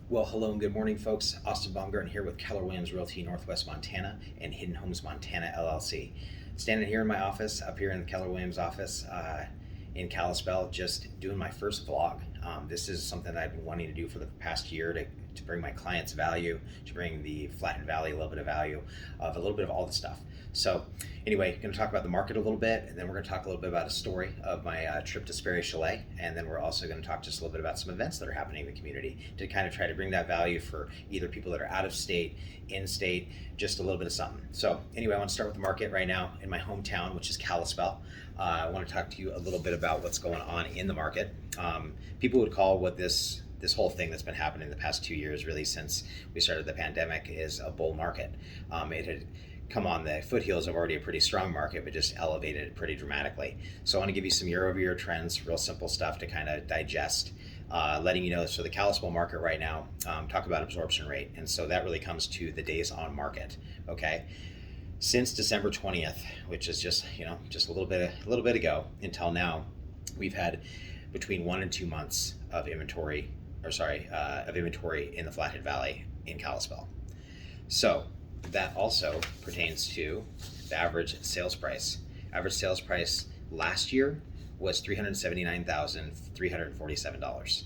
Well, hello and good morning, folks. Austin Baumgarten here with Keller Williams Realty Northwest Montana and Hidden Homes Montana LLC. Standing here in my office, up here in the Keller Williams office in Kalispell, just doing my first vlog. This is something that I've been wanting to do for the past year to bring my clients value, to bring the Flathead Valley a little bit of value, of a little bit of all the stuff. So anyway, going to talk about the market a little bit, and then we're going to talk a little bit about a story of my trip to Sperry Chalet, and then we're also going to talk just a little bit about some events that are happening in the community to kind of try to bring that value for either people that are out of state, in state, just a little bit of something. So anyway, I want to start with the market right now in my hometown, which is Kalispell. I want to talk to you a little bit about what's going on in the market. People would call what this whole thing that's been happening the past 2 years, really since we started the pandemic, is a bull market. It had come on the foothills of already a pretty strong market, but just elevated it pretty dramatically. So I want to give you some year-over-year trends, real simple stuff to kind of digest, letting you know. So the Kalispell market right now, talk about absorption rate, and so that really comes to the days on market. Okay, since December 20th, which is just a little bit ago until now, we've had between 1 and 2 months of inventory, in the Flathead Valley in Kalispell. So that also pertains to the average sales price. Average sales price last year was $379,347.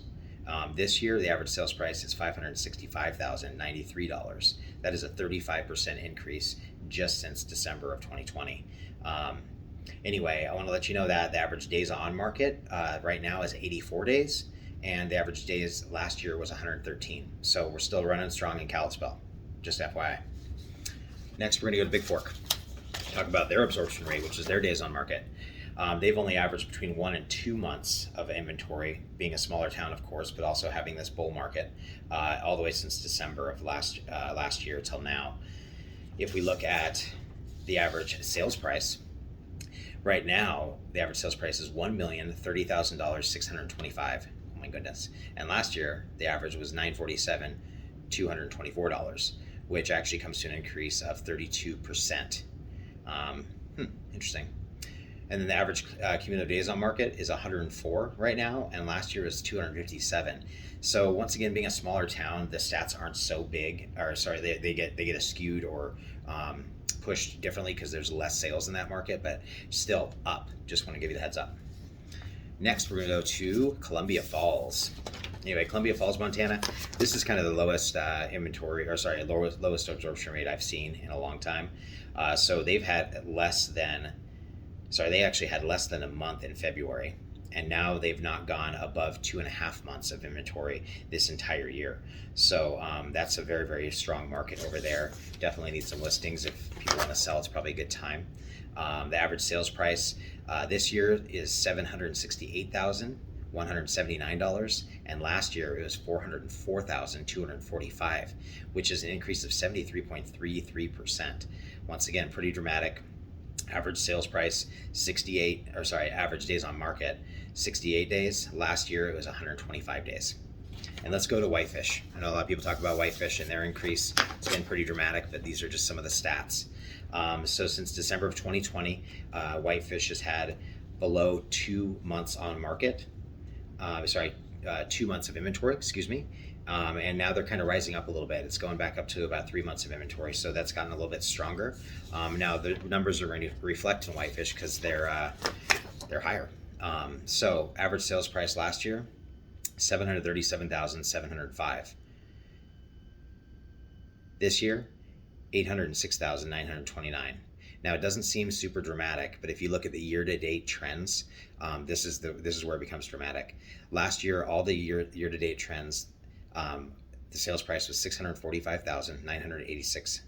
This year, the average sales price is $565,093. That is a 35% increase just since December of 2020. Anyway, I want to let you know that the average days on market right now is 84 days, and the average days last year was 113. So we're still running strong in Kalispell, just FYI. Next, we're going to go to Big Fork, talk about their absorption rate, which is their days on market. They've only averaged between 1 and 2 months of inventory, being a smaller town, of course, but also having this bull market all the way since December of last year till now. If we look at the average sales price, right now the average sales price is $1,030,625. Oh my goodness! And last year the average was $947,224, which actually comes to an increase of 32%. Interesting. And then the average cumulative days on market is 104 right now, and last year was 257. So once again, being a smaller town, the stats aren't so big, or sorry, they get skewed or pushed differently because there's less sales in that market, but still up. Just want to give you the heads up. Next, we're going to go to Columbia Falls. Anyway, Columbia Falls, Montana. This is kind of the lowest lowest absorption rate I've seen in a long time. So they've had they actually had less than a month in February, and now they've not gone above 2.5 months of inventory this entire year. So that's a very, very strong market over there. Definitely need some listings. If people want to sell, it's probably a good time. The average sales price this year is $768,179, and last year it was $404,245, which is an increase of 73.33%. Once again, pretty dramatic. Average sales price average days on market 68 days. Last year it was 125 days. And let's go to whitefish. I know a lot of people talk about whitefish and their increase. It's been pretty dramatic, but these are just some of the stats. So since December of 2020, whitefish has had below 2 months on market. 2 months of inventory, excuse me. And now they're kind of rising up a little bit. It's going back up to about 3 months of inventory, so that's gotten a little bit stronger. Now the numbers are going to reflect in whitefish because they're higher. So average sales price last year, $737,705. This year, $806,929. Now it doesn't seem super dramatic, but if you look at the year-to-date trends, this is where it becomes dramatic. Last year, all the year-to-date trends, the sales price was $645,986.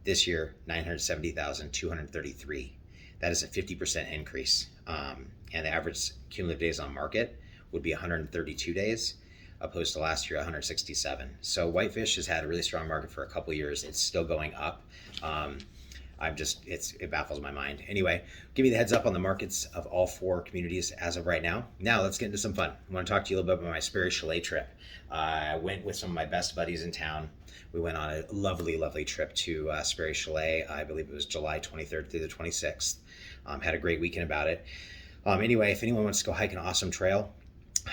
This year, $970,233. That is a 50% increase. And the average cumulative days on market would be 132 days, opposed to last year 167. So whitefish has had a really strong market for a couple of years. It's still going up. It baffles my mind. Anyway, give you the heads up on the markets of all 4 communities as of right now. Now let's get into some fun. I want to talk to you a little bit about my Sperry Chalet trip. I went with some of my best buddies in town. We went on a lovely, lovely trip to Sperry Chalet. I believe it was July 23rd through the 26th. Had a great weekend about it. Anyway, if anyone wants to go hike an awesome trail,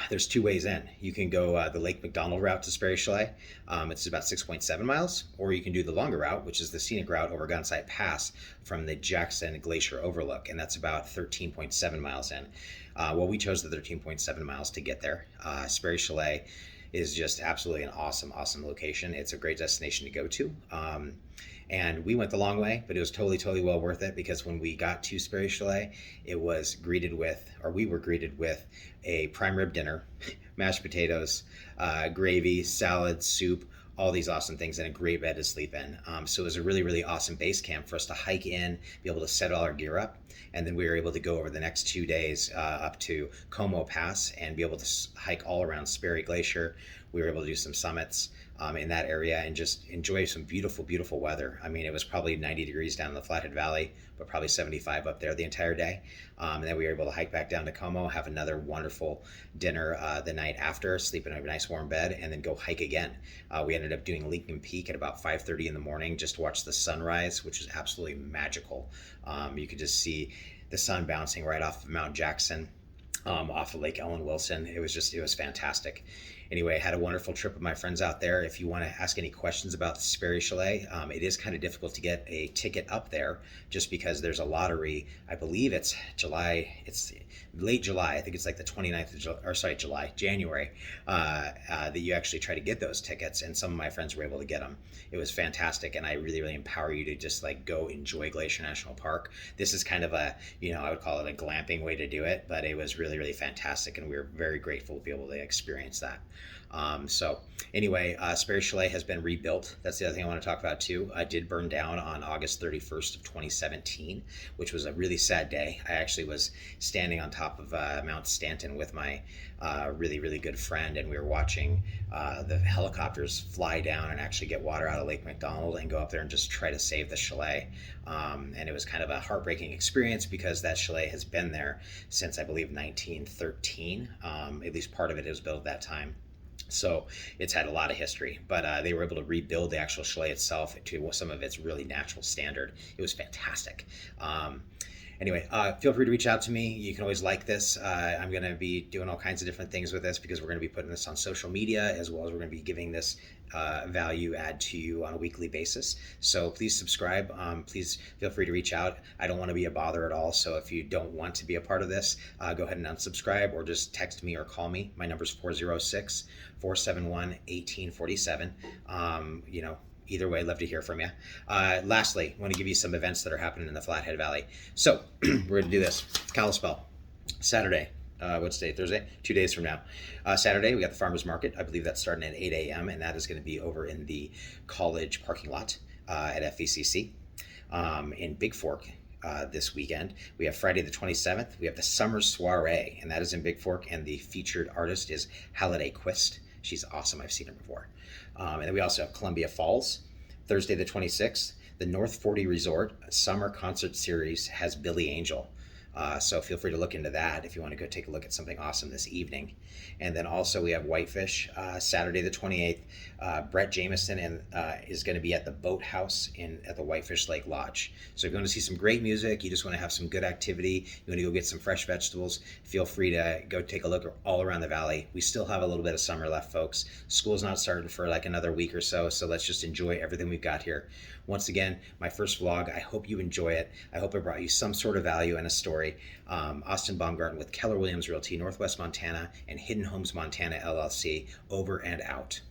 There's two ways in. You can go the Lake McDonald route to Sperry Chalet. It's about 6.7 miles, or you can do the longer route, which is the scenic route over Gunsight Pass from the Jackson Glacier Overlook, and that's about 13.7 miles in. Well, we chose the 13.7 miles to get there. Sperry Chalet is just absolutely an awesome, awesome location. It's a great destination to go to. And we went the long way, but it was totally, totally well worth it, because when we got to Sperry Chalet, we were greeted with a prime rib dinner, mashed potatoes, gravy, salad, soup, all these awesome things, and a great bed to sleep in. So it was a really, really awesome base camp for us to hike in, be able to set all our gear up. And then we were able to go over the next 2 days up to Como Pass and be able to hike all around Sperry Glacier. We were able to do some summits in that area and just enjoy some beautiful, beautiful weather. I mean, it was probably 90 degrees down in the Flathead Valley, but probably 75 up there the entire day. And then we were able to hike back down to Como, have another wonderful dinner the night after, sleep in a nice warm bed, and then go hike again. We ended up doing Lincoln Peak at about 5:30 in the morning just to watch the sunrise, which was absolutely magical. You could just see the sun bouncing right off of Mount Jackson, off of Lake Ellen Wilson. It was fantastic. Anyway, I had a wonderful trip with my friends out there. If you want to ask any questions about the Sperry Chalet, it is kind of difficult to get a ticket up there just because there's a lottery. I believe it's late July. I think it's like the 29th of January, that you actually try to get those tickets. And some of my friends were able to get them. It was fantastic. And I really, really empower you to just like go enjoy Glacier National Park. This is kind of I would call it a glamping way to do it, but it was really, really fantastic. And we were very grateful to be able to experience that. So anyway, Sperry Chalet has been rebuilt. That's the other thing I want to talk about too. I did burn down on August 31st of 2017, which was a really sad day. I actually was standing on top of Mount Stanton with my really, really good friend, and we were watching the helicopters fly down and actually get water out of Lake McDonald and go up there and just try to save the chalet. And it was kind of a heartbreaking experience because that chalet has been there since, I believe, 1913. At least part of it was built at that time. So it's had a lot of history, but they were able to rebuild the actual chalet itself to some of its really natural standard. It was fantastic. Anyway, feel free to reach out to me. You can always like this. I'm going to be doing all kinds of different things with this because we're going to be putting this on social media, as well as we're going to be giving this value add to you on a weekly basis. So please subscribe. Please feel free to reach out. I don't want to be a bother at all. So if you don't want to be a part of this, go ahead and unsubscribe or just text me or call me. My number is 406-471-1847. Either way, I'd love to hear from you. Lastly, I want to give you some events that are happening in the Flathead Valley. So we're going to do this. Kalispell, Saturday. What's today? Thursday? 2 days from now. Saturday, we got the farmers market. I believe that's starting at 8 a.m. and that is going to be over in the college parking lot at FVCC. In Big Fork this weekend, we have Friday the 27th. We have the Summer Soiree, and that is in Big Fork, and the featured artist is Halliday Quist. She's awesome. I've seen her before. And then we also have Columbia Falls, Thursday the 26th. The North 40 Resort Summer Concert Series has Billy Angel. So feel free to look into that if you want to go take a look at something awesome this evening. And then also we have Whitefish, Saturday the 28th. Brett Jameson is going to be at the Boathouse at the Whitefish Lake Lodge. So if you want to see some great music, you just want to have some good activity, you want to go get some fresh vegetables, feel free to go take a look all around the valley. We still have a little bit of summer left, folks. School's not starting for like another week or so, so let's just enjoy everything we've got here. Once again, my first vlog. I hope you enjoy it. I hope it brought you some sort of value and a story. Austin Baumgarten with Keller Williams Realty, Northwest Montana, and Hidden Homes Montana, LLC, over and out.